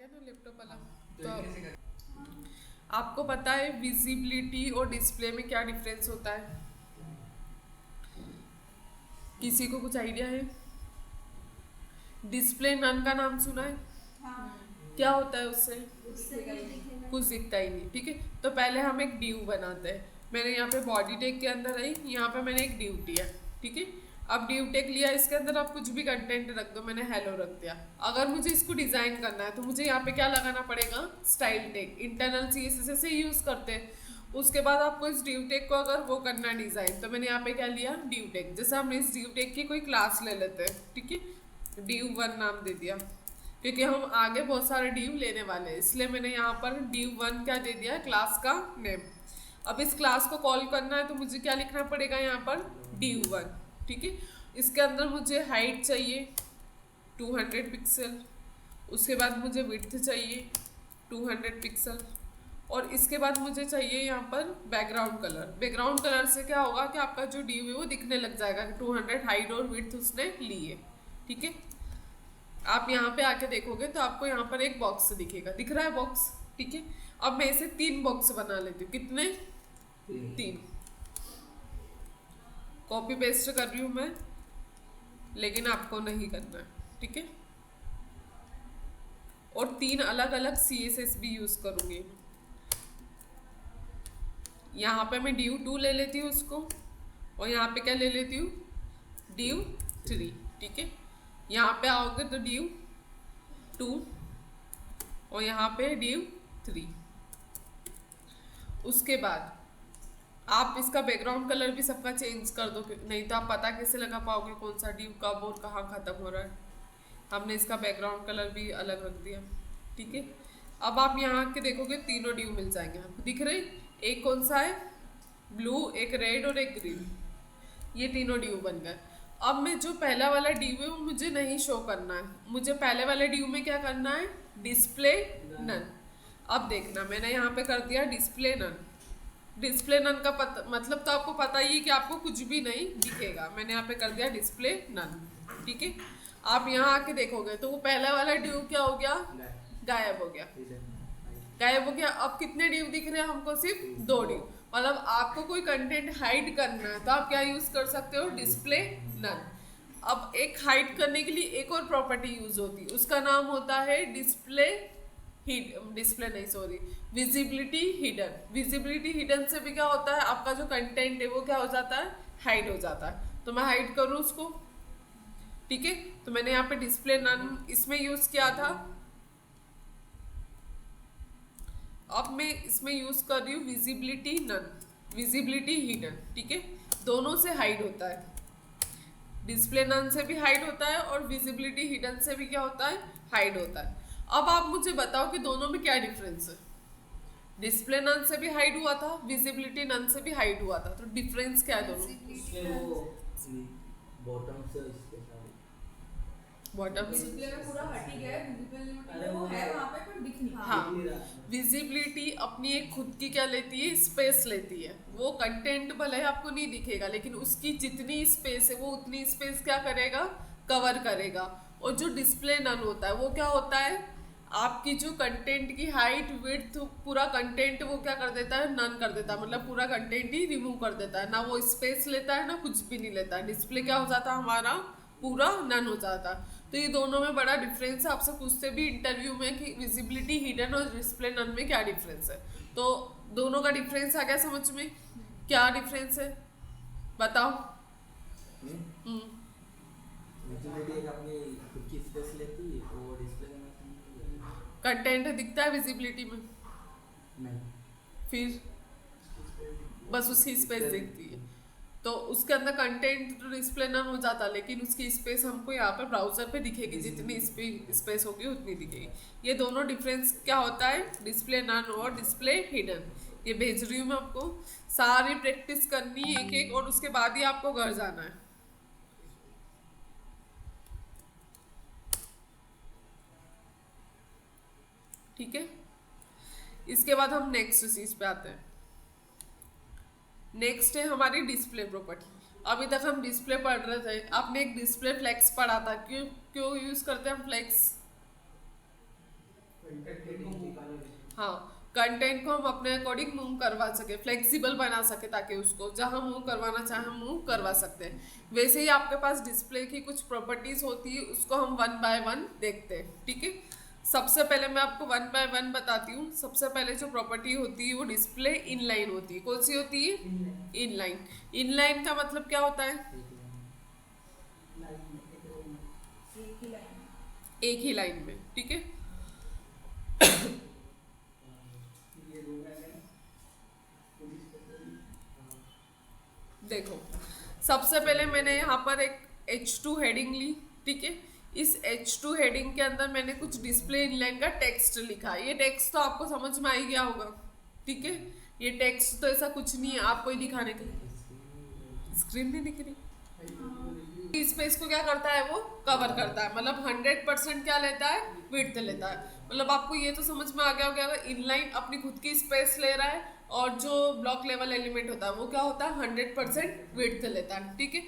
गया ना लैपटॉप वाला। तो आपको पता है विजिबिलिटी और डिस्प्ले में क्या डिफरेंस होता है? किसी को कुछ आइडिया है? डिस्प्ले नन का नाम सुना है? क्या होता है उससे? कुछ दिखता ही नहीं। ठीक है, तो पहले हम एक ड्यू बनाते हैं। मैंने यहाँ पे बॉडी टेक के अंदर आई, यहाँ पे मैंने एक ड्यू लिया। ठीक है, अब ड्यू टेक लिया, इसके अंदर आप कुछ भी कंटेंट रख दो। मैंने हेलो रख दिया। अगर मुझे इसको डिजाइन करना है तो मुझे यहाँ पे क्या लगाना पड़ेगा? Style tag. इंटरनल CSS से यूज करते हैं। उसके बाद आपको इस ड्यू टेक को अगर वो करना है डिजाइन, तो मैंने यहाँ पे क्या लिया? Div tag. जैसे हमने इस ड्यू टेक की कोई क्लास ले लेते हैं। ठीक है, ड्यू1 नाम दे दिया, क्योंकि हम आगे बहुत सारे ड्यू लेने वाले हैं, इसलिए मैंने यहाँ पर ड्यू1 क्या दे दिया? क्लास का नेम। अब इस क्लास को कॉल करना है तो मुझे क्या लिखना पड़ेगा यहाँ पर? ड्यू1। ठीक है, इसके अंदर मुझे हाइट चाहिए 200 पिक्सल, उसके बाद मुझे विड्थ चाहिए 200 पिक्सल, और इसके बाद मुझे चाहिए यहाँ पर बैकग्राउंड कलर। बैकग्राउंड कलर से क्या होगा कि आपका जो ड्यू है वो दिखने लग जाएगा कि 200 हाइट और विड्थ उसने ली है। ठीक है, आप यहाँ पे आके देखोगे तो आपको यहाँ पर एक बॉक्स दिखेगा, दिख रहा है बॉक्स? ठीक है, अब मैं इसे 3 बॉक्स बना लेती हूँ। कितने? 3। कॉपी पेस्ट कर रही हूँ मैं, लेकिन आपको नहीं करना है। ठीक है, और 3 अलग अलग CSS भी यूज करूंगी। यहाँ पे मैं ड्यू2 ले लेती हूँ उसको, और यहाँ पे क्या ले लेती हूँ? ड्यू3। ठीक है, यहाँ पे आओगे तो ड्यू2 और यहाँ पे ड्यू3। उसके बाद आप इसका बैकग्राउंड कलर भी सबका चेंज कर दो, नहीं तो आप पता कैसे लगा पाओगे कौन सा ड्यू कब और कहाँ खत्म हो रहा है। हमने इसका बैकग्राउंड कलर भी अलग रख दिया। ठीक है, अब आप यहाँ के देखोगे तीनों ड्यू मिल जाएंगे आपको, दिख रहे? एक कौन सा है? ब्लू, एक रेड और एक ग्रीन। ये तीनों ड्यू बन गए। अब मैं जो पहला वाला ड्यू है वो मुझे नहीं शो करना है। मुझे पहले वाले ड्यू में क्या करना है? Display none. अब देखना, मैंने यहाँ पे कर दिया डिस्प्ले नन। डिस्प्ले नन का मतलब तो आपको पता ही है कि आपको कुछ भी नहीं दिखेगा। मैंने यहाँ पे कर दिया डिस्प्ले नन। ठीक है, आप यहाँ आके देखोगे तो वो पहला वाला ड्यू क्या हो गया? गायब हो गया। गायब हो गया। अब कितने ड्यू दिख रहे हैं हमको? सिर्फ 2 ड्यू। मतलब आपको कोई कंटेंट हाइड करना है तो आप क्या यूज कर सकते हो? Display none. अब एक हाइड करने के लिए एक और प्रॉपर्टी यूज होती है, उसका नाम होता है विजिबिलिटी हिडन। विजिबिलिटी हिडन से भी क्या होता है? आपका जो कंटेंट है वो क्या हो जाता है? हाइड हो जाता है। तो मैं हाइड करूँ उसको। ठीक है, तो मैंने यहाँ पे डिस्प्ले नन इसमें यूज किया था। अब मैं इसमें यूज कर रही हूँ विजिबिलिटी नन, विजिबिलिटी हिडन। ठीक है, दोनों से हाइड होता है। डिस्प्ले नन से भी हाइड होता है और विजिबिलिटी हिडन से भी क्या होता है? हाइड होता है। अब आप मुझे बताओ कि दोनों में क्या डिफरेंस है? डिस्प्ले नन से भी हाइड हुआ था, विजिबिलिटी नन से भी हाइड हुआ था, तो डिफरेंस क्या है दोनों? बॉटम से इसके बॉटम से डिस्प्ले में पूरा हट ही गया है, विजिबिलिटी वो है वहाँ पे पर दिख नहीं। हाँ, विजिबिलिटी अपनी एक खुद की क्या लेती है? स्पेस लेती है। वो कंटेंट भले ही आपको नहीं दिखेगा, लेकिन उसकी जितनी स्पेस है वो उतनी स्पेस क्या करेगा? कवर करेगा। और जो डिस्प्ले नन होता है वो क्या होता है? आपकी जो कंटेंट की हाइट, विड्थ, पूरा कंटेंट वो क्या कर देता है? नन कर देता है। मतलब पूरा कंटेंट ही रिमूव कर देता है। ना वो स्पेस लेता है, ना कुछ भी नहीं लेता है। डिस्प्ले क्या हो जाता है हमारा? पूरा नन हो जाता है। तो ये दोनों में बड़ा डिफरेंस है। आपसे पूछते भी इंटरव्यू में कि विजिबिलिटी हिडन और डिस्प्ले नन में क्या डिफरेंस है। तो दोनों का डिफरेंस आ गया समझ में? क्या डिफरेंस है बताओ? विजिबिलिटी एक अपनी खुद की स्पेस लेती है और डिस्प्ले में कंटेंट दिखता है विजिबिलिटी में? नहीं, फिर बस उसकी स्पेस दिखती है। तो उसके अंदर कंटेंट तो डिस्प्ले नन हो जाता, लेकिन उसकी स्पेस हमको यहाँ पर ब्राउजर पे दिखेगी। जितनी स्पेस होगी उतनी दिखेगी। ये दोनों डिफरेंस क्या होता है? डिस्प्ले नन और डिस्प्ले हिडन। ये भेज रही हूँ मैं आपको। सारी प्रैक्टिस करनी है एक एक, और उसके बाद ही आपको घर जाना है। ठीक है, इसके बाद हम नेक्स्ट चीज पे आते हैं। नेक्स्ट है हमारी डिस्प्ले प्रॉपर्टी। अभी तक हम डिस्प्ले पढ़ रहे थे। आपने एक डिस्प्ले फ्लेक्स पढ़ा था। क्यों क्यों यूज करते हैं हम फ्लेक्स? हाँ, कंटेंट को हम अपने अकॉर्डिंग मूव करवा सके, फ्लेक्सिबल बना सके, ताकि उसको जहाँ मूव करवाना चाहे हम मूव करवा सकते हैं। वैसे ही आपके पास डिस्प्ले की कुछ प्रॉपर्टीज होती है, उसको हम वन बाय वन देखते हैं। ठीक है, सबसे पहले मैं आपको वन बाय वन बताती हूँ। सबसे पहले जो प्रॉपर्टी होती है वो डिस्प्ले इनलाइन होती है। कौन सी होती है? इनलाइन। इनलाइन का मतलब क्या होता है? एक ही लाइन में। ठीक है, देखो सबसे पहले मैंने यहाँ पर एक H2 हेडिंग ली। ठीक है, इस H2 हेडिंग के अंदर मैंने कुछ डिस्प्ले इनलाइन का टेक्स्ट लिखा। ये टेक्स्ट तो आपको समझ में आ ही गया होगा। ठीक है, ये टेक्स्ट तो ऐसा कुछ नहीं है आपको ही दिखाने के लिए। स्क्रीन नहीं दिख रही? इस स्पेस को क्या करता है? वो कवर करता है। मतलब 100% क्या लेता है? विड्थ लेता है। मतलब आपको ये तो समझ में आ गया होगा, इनलाइन अपनी खुद की स्पेस ले रहा है और जो ब्लॉक लेवल एलिमेंट होता है वो क्या होता है? 100% विड्थ लेता है। ठीक है,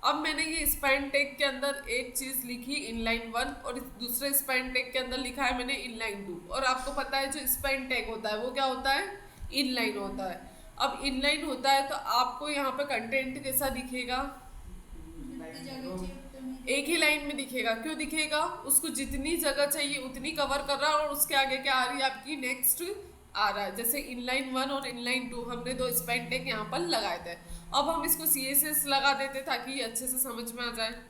अब मैंने ये स्पैन टैग के अंदर एक चीज लिखी इनलाइन 1 और दूसरे स्पैन टैग के अंदर लिखा है मैंने इनलाइन 2। और आपको पता है जो स्पैन टैग होता है वो क्या होता है? इनलाइन होता है। अब इनलाइन होता है तो आपको यहाँ पे कंटेंट कैसा दिखेगा? एक ही लाइन में दिखेगा। क्यों दिखेगा? उसको जितनी जगह चाहिए उतनी कवर कर रहा है और उसके आगे क्या आ रही है आपकी? नेक्स्ट आ रहा है। जैसे इनलाइन 1 और इनलाइन 2 हमने दो स्पैन टैग यहाँ पर लगाए थे। अब हम इसको CSS लगा देते ताकि ये अच्छे से समझ में आ जाए।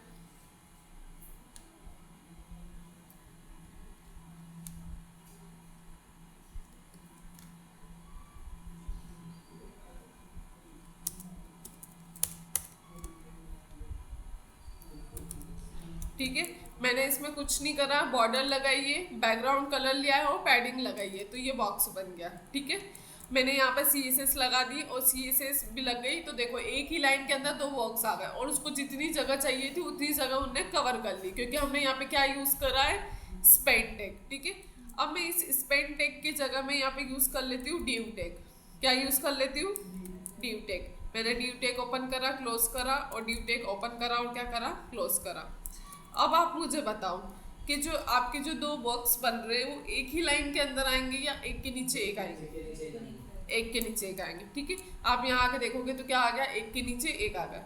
ठीक है, मैंने इसमें कुछ नहीं करा, बॉर्डर लगाइए, बैकग्राउंड कलर लिया है और पैडिंग लगाइए, तो ये बॉक्स बन गया। ठीक है, मैंने यहाँ पे CSS लगा दी और CSS भी लग गई, तो देखो एक ही लाइन के अंदर दो बॉक्स आ गए और उसको जितनी जगह चाहिए थी उतनी जगह उनने कवर कर ली, क्योंकि हमने यहाँ पे क्या यूज करा है? Spain tag. ठीक है, अब मैं इस स्पेन टैग की जगह में यहाँ पे यूज कर लेती हूँ डिव टैग। क्या यूज कर लेती हूँ? Div tag. मैंने डिव टैग ओपन करा, क्लोज करा, और डिव टैग ओपन करा और क्या करा? क्लोज करा। अब आप मुझे बताओ कि जो आपके जो दो बॉक्स बन रहे हैं वो एक ही लाइन के अंदर आएंगे या एक के नीचे एक आएंगे? एक के नीचे एक आएंगे। ठीक है, आप यहाँ आके देखोगे तो क्या आ गया? एक के नीचे एक आ गया।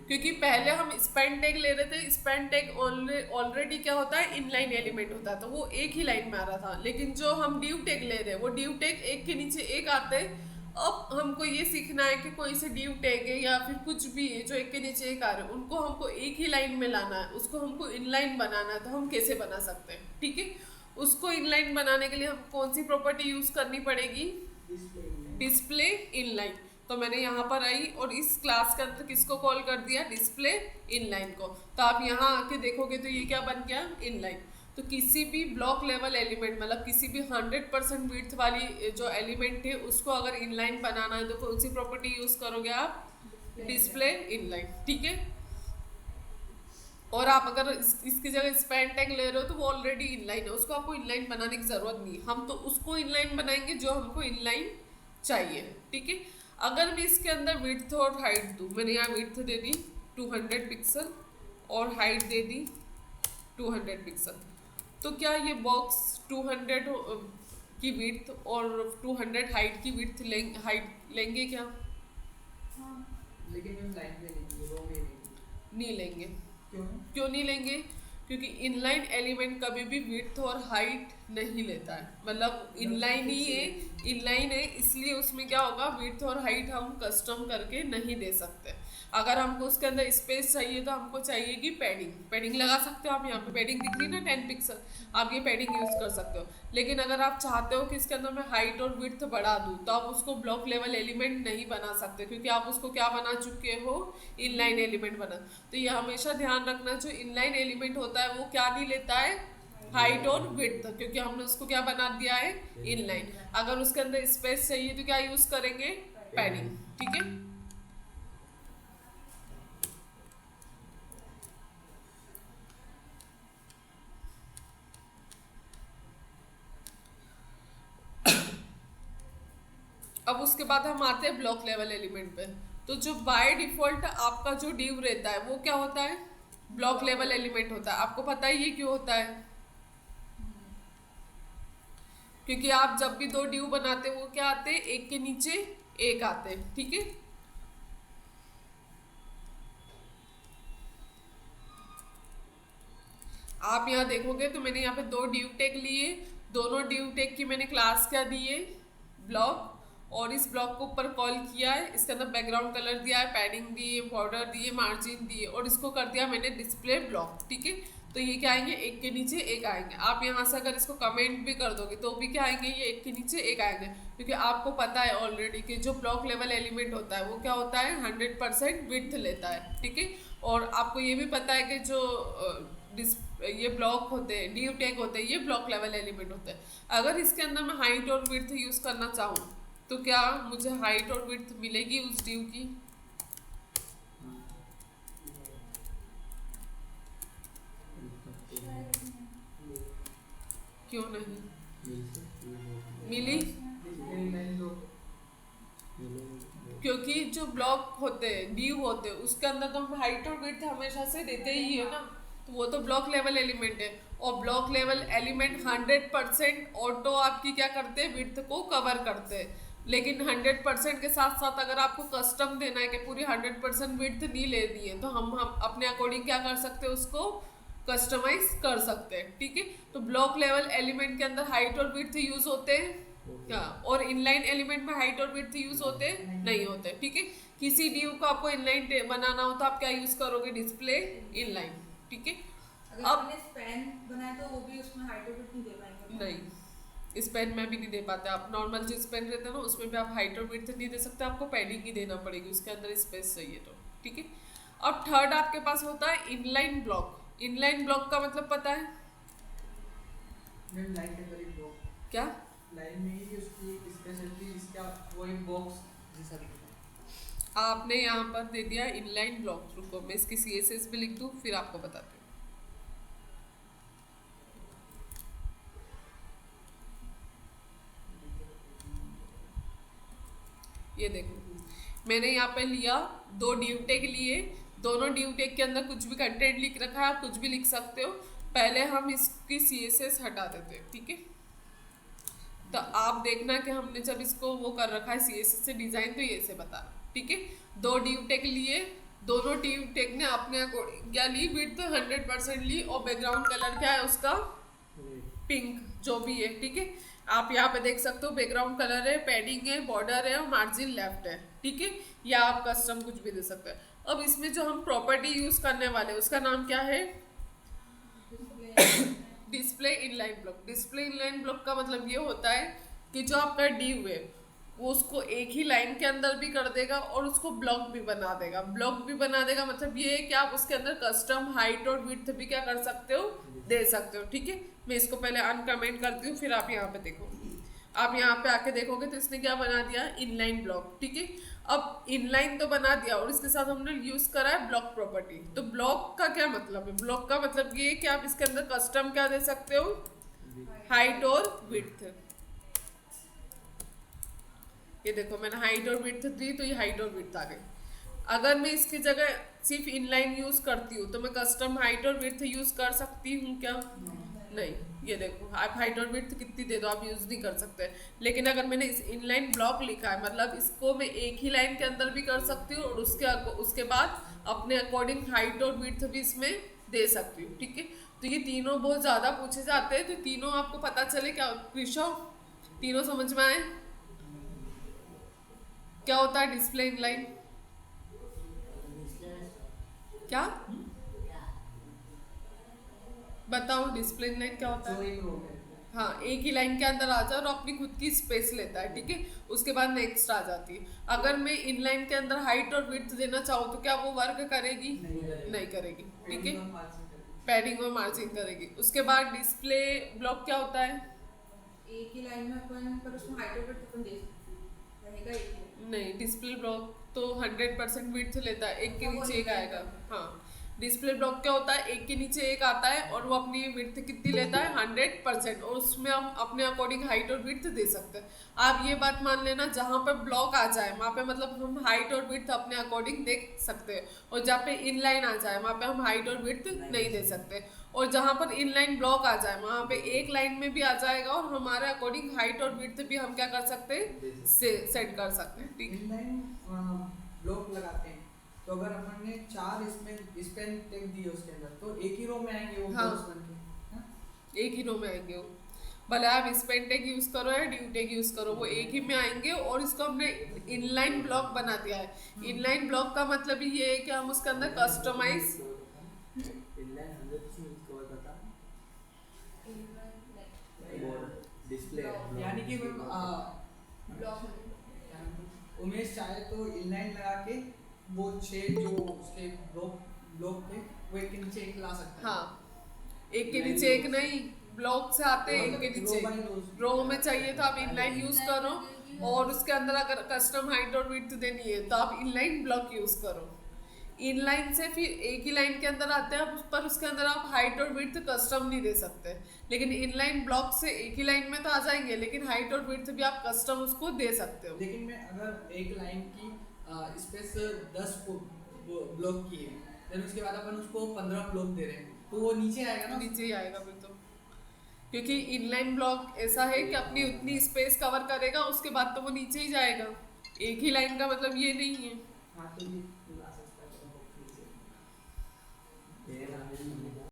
क्योंकि पहले हम स्पैन टैग ले रहे थे, स्पैन टैग ऑलरेडी क्या होता है? इनलाइन एलिमेंट होता है, तो वो एक ही लाइन में आ रहा था। लेकिन जो हम डिव टैग ले रहे हैं वो डिव टैग एक के नीचे एक आते हैं। अब हमको ये सीखना है कि कोई से डिव टैग है या फिर कुछ भी है जो एक के नीचे एक आ रहे हैं, उनको हमको एक ही लाइन में लाना है, उसको हमको इनलाइन बनाना है। तो हम कैसे बना सकते हैं? ठीक है, उसको इनलाइन बनाने के लिए हम कौन सी प्रॉपर्टी यूज करनी पड़ेगी? Display inline. तो मैंने यहाँ पर आई और इस क्लास के अंदर किसको कॉल कर दिया? डिस्प्ले इनलाइन को। तो आप यहाँ आके देखोगे तो ये क्या बन गया? इनलाइन। तो किसी भी ब्लॉक लेवल एलिमेंट, मतलब किसी भी 100% विड्थ वाली जो एलिमेंट है उसको अगर इनलाइन बनाना है तो कौन सी प्रॉपर्टी यूज करोगे आप? Display inline. ठीक है, और आप अगर इसकी जगह स्पैन टैग ले रहे हो तो वो ऑलरेडी इनलाइन है, उसको आपको इनलाइन बनाने की जरूरत नहीं। हम तो उसको इनलाइन बनाएंगे जो हमको इनलाइन चाहिए। ठीक है, अगर मैं इसके अंदर विड्थ और हाइट दूँ, मैंने यहाँ विड्थ दे दी 200 पिक्सल और हाइट दे दी 200 पिक्सल, तो क्या ये बॉक्स 200 की विड्थ और 200 हाइट की विड्थ लेंगे क्या? लेकिन हम लाइन में लेंगे, नहीं लेंगे। क्यों नहीं लेंगे? क्योंकि इनलाइन एलिमेंट कभी भी विड्थ और हाइट नहीं लेता है। मतलब इनलाइन ही है, इनलाइन है, इसलिए उसमें क्या होगा? विड्थ और हाइट हम कस्टम करके नहीं दे सकते। अगर हमको उसके अंदर स्पेस चाहिए तो हमको चाहिए कि पैडिंग लगा सकते हो आप। यहाँ पे पैडिंग दिख रही है ना 10 पिक्सल, आप ये पैडिंग यूज कर सकते हो। लेकिन अगर आप चाहते हो कि इसके अंदर मैं हाइट और विड्थ बढ़ा दूँ तो आप उसको ब्लॉक लेवल एलिमेंट नहीं बना सकते, क्योंकि आप उसको क्या बना चुके हो? इनलाइन एलिमेंट बना। तो ये हमेशा ध्यान रखना, जो इनलाइन एलिमेंट होता है वो क्या नहीं लेता है? हाइट और विड्थ, क्योंकि हमने उसको क्या बना दिया है? इनलाइन। अगर उसके अंदर स्पेस चाहिए तो क्या यूज करेंगे? पैडिंग। ठीक है, अब उसके बाद हम आते हैं ब्लॉक लेवल एलिमेंट पे। तो जो बाय डिफॉल्ट आपका जो डिव रहता है वो क्या होता है? ब्लॉक लेवल एलिमेंट होता है। आपको पता है ये क्यों होता है? क्योंकि आप जब भी दो ड्यू बनाते हो वो क्या आते हैं, एक के नीचे एक आते हैं, ठीक है। आप यहाँ देखोगे तो मैंने यहाँ पे दो ड्यू टेक लिए, दोनों ड्यू टेक की मैंने क्लास क्या दी है, ब्लॉक, और इस ब्लॉक को ऊपर कॉल किया है, इसके अंदर बैकग्राउंड कलर दिया है, पैडिंग दी है, बॉर्डर दी है, मार्जिन दी है, और इसको कर दिया मैंने डिस्प्ले ब्लॉक, ठीक है। तो ये क्या आएंगे, एक के नीचे एक आएंगे। आप यहाँ से अगर इसको कमेंट भी कर दोगे तो भी क्या आएंगे, ये एक के नीचे एक आएंगे, क्योंकि आपको पता है ऑलरेडी कि जो ब्लॉक लेवल एलिमेंट होता है वो क्या होता है, 100% विड्थ लेता है, ठीक है। और आपको ये भी पता है कि जो ये ब्लॉक होते हैं, ड्यू टैग होते हैं, ये ब्लॉक लेवल एलिमेंट होते हैं। अगर इसके अंदर मैं हाइट और विड्थ यूज करना चाहूँ तो क्या मुझे हाइट और विड्थ मिलेगी उस ड्यू की? क्यों नहीं मिली? क्योंकि जो ब्लॉक होते हैं, ड्यू होते हैं, उसके अंदर तो हम हाइट और विड्थ हमेशा से देते ही है ना, तो वो तो ब्लॉक लेवल एलिमेंट है। और ब्लॉक लेवल एलिमेंट 100% ऑटो आपकी क्या करते हैं, विड्थ को कवर करते हैं। लेकिन 100% के साथ साथ अगर आपको कस्टम देना है कि पूरी 100% विड्थ नहीं लेनी है, तो हम अपने अकॉर्डिंग क्या कर सकते हैं, उसको कस्टमाइज कर सकते हैं, ठीक है। तो ब्लॉक लेवल एलिमेंट के अंदर हाइट और विड्थ यूज होते हैं क्या, और इनलाइन एलिमेंट में हाइट और विड्थ यूज होते हैं नहीं होते, ठीक है। किसी ड्यू को आपको इनलाइन बनाना हो तो आप क्या यूज करोगे, डिस्प्ले इनलाइन, ठीक है। अगर अब आपने स्पैन बनाया तो वो भी उसमें हाइट और विड्थ नहीं दे पाएंगे। नहीं, इस पेन में भी नहीं दे पाते आप। नॉर्मल जो पेन रहता है ना उसमें भी आप हाइट और विड्थ नहीं दे सकते, आपको पैडिंग ही देना पड़ेगी, उसके अंदर स्पेस चाहिए तो, ठीक है। अब थर्ड आपके पास होता है इनलाइन ब्लॉक। इनलाइन ब्लॉक का मतलब पता है मैम, लाइन के अंदर एक ब्लॉक, क्या? लाइन में ही उसकी स्पेशलिटी इसका वो एक बॉक्स जैसा दिखता है। आपने यहाँ पर दे दिया इनलाइन ब्लॉक। रुको मैं इसकी CSS भी लिख दूँ फिर आपको बताती हूँ। ये देखो मैंने यहाँ पे लिया दो ड्यू टैग लिए, दोनों ड्यू टैग के अंदर कुछ भी कंटेंट लिख रखा है, आप कुछ भी लिख सकते हो। पहले हम इसकी CSS हटा देते हैं, ठीक है। तो आप देखना कि हमने जब इसको वो कर रखा है CSS से डिजाइन, तो ये से बता, ठीक है। दो ड्यू टैग लिए, दोनों ड्यू टैग ने अपने अकॉर्डिंग क्या ली, विड्थ 100% ली, और बैकग्राउंड कलर क्या है उसका, पिंक जो भी है, ठीक है। आप यहाँ पे देख सकते हो बैकग्राउंड कलर है, पैडिंग है, बॉर्डर है और मार्जिन लेफ्ट है, ठीक है। या आप कस्टम कुछ भी दे सकते हैं। अब इसमें जो हम प्रॉपर्टी यूज करने वाले हैं उसका नाम क्या है, display inline block. Display inline block का मतलब ये होता है कि जो आपका ड्यू है वो उसको एक ही लाइन के अंदर भी कर देगा और उसको ब्लॉक भी बना देगा। ब्लॉक भी बना देगा मतलब ये है कि आप उसके अंदर कस्टम हाइट और विड्थ भी क्या कर सकते हो, दे सकते हो, ठीक है। मैं इसको पहले अनकमेंट करती हूँ फिर आप यहाँ पे देखो। आप यहाँ पे आके देखोगे तो इसने क्या बना दिया, इनलाइन ब्लॉक, ठीक है। अब इनलाइन तो बना दिया और इसके साथ हमने यूज करा है ब्लॉक प्रॉपर्टी। तो ब्लॉक का क्या मतलब है, ब्लॉक का मतलब ये है कि आप इसके अंदर कस्टम क्या दे सकते हो, हाइट और विड्थ। ये देखो मैंने हाइट और विड्थ दी तो ये हाइट और विड्थ आ गई। अगर मैं इसकी जगह सिर्फ इनलाइन यूज करती हूँ तो मैं कस्टम हाइट और विड्थ यूज कर सकती हूँ क्या, नहीं। ये देखो आप हाइट और विड्थ कितनी दे दो आप यूज नहीं कर सकते। लेकिन अगर मैंने इस इनलाइन ब्लॉक लिखा है मतलब इसको मैं एक ही लाइन के अंदर भी कर सकती हूँ और उसके बाद अपने अकॉर्डिंग हाइट और विड्थ भी इसमें दे सकती हूँ, ठीक है। तो ये तीनों बहुत ज्यादा पूछे जाते हैं, तो तीनों आपको पता चले क्या, कृषो तीनों समझ में आए क्या होता है डिस्प्ले इनलाइन, क्या बताओ डिस्प्ले इनलाइन क्या होता है। हाँ, एक ही लाइन के अंदर आ जाओ और अपनी खुद की स्पेस लेता है, ठीक है। उसके बाद नेक्स्ट आ जाती है। अगर मैं इनलाइन के अंदर हाइट और विड्थ देना चाहूँ तो क्या वो वर्क करेगी, नहीं करेगी, ठीक है। पैडिंग और मार्जिन करेगी। उसके बाद डिस्प्ले ब्लॉक क्या होता है, एक ही लाइन में अपन पर उसमें हाइट और विड्थ अपन दे सकते हैं, रहेगा एक ही। नहीं, डिस्प्ले ब्लॉक तो 100% विड्थ लेता है, एक के नीचे एक आएगा। हाँ, डिस्प्ले ब्लॉक क्या होता है, एक के नीचे एक आता है और वो अपनी विड्थ कितनी लेता है, 100%, और उसमें हम अपने अकॉर्डिंग हाइट और विड्थ दे सकते हैं। आप ये बात मान लेना जहाँ पे ब्लॉक आ जाए वहाँ पे मतलब हम हाइट और विड्थ अपने अकॉर्डिंग देख सकते हैं, और जहाँ पे इनलाइन आ जाए वहाँ पे हम हाइट और विड्थ नहीं दे सकते। और जहाँ पर इनलाइन ब्लॉक आ जाए वहाँ पे एक लाइन में भी आ जाएगा और हमारे अकॉर्डिंग हाइट और विड्थ भी हम क्या कर सकते हैं सेट कर सकते हैं। ठीक है, इनलाइन ब्लॉक लगाते हैं तो अगर अपन ने 4 स्पेन टेक दिए उसके अंदर तो एक ही रो में आएंगे वो हाँ। बॉक्स बन के, हाँ? एक ही रो में आएंगे वो, भले आप स्पेन टेक यूज करो या ड्यू टेक यूज करो वो एक ही में आएंगे। और इसको हमने इनलाइन ब्लॉक बना दिया है। इनलाइन ब्लॉक का मतलब ही ये है कि हम उसके अंदर कस्टमाइज इनलाइन 100% कवर करता डिस्प्ले यानी कि ब्लॉक उमेश चाहे तो इनलाइन लगा के वो 6 जो उसके ब्लॉक थे वो एक के नीचे एक ला सकता है। हाँ, एक के नीचे एक नहीं, ब्लॉक से आते हैं एक के नीचे। रो में चाहिए तो आप इनलाइन यूज करो और उसके अंदर अगर कस्टम हाइट और विड्थ देनी है तो आप इनलाइन ब्लॉक यूज करो। इनलाइन से फिर एक ही लाइन के अंदर आते हैं पर उसके अंदर आप हाइट और विड्थ कस्टम नहीं दे सकते। लेकिन इनलाइन ब्लॉक से एक ही लाइन में तो आ जाएंगे लेकिन हाइट और विड्थ भी आप कस्टम उसको दे सकते हो। लेकिन मैं अगर एक लाइन की स्पेस 10 ब्लॉक की है फिर उसके बाद अपन उसको 15 ब्लॉक दे रहे हैं तो वो नीचे आएगा ना, नीचे ही आएगा फिर तो, क्योंकि इनलाइन ब्लॉक ऐसा है कि अपनी उतनी स्पेस कवर करेगा उसके बाद तो वो नीचे ही जाएगा। एक ही लाइन का मतलब ये नहीं है। हाँ तो ये ला सकता है तो नीचे। ये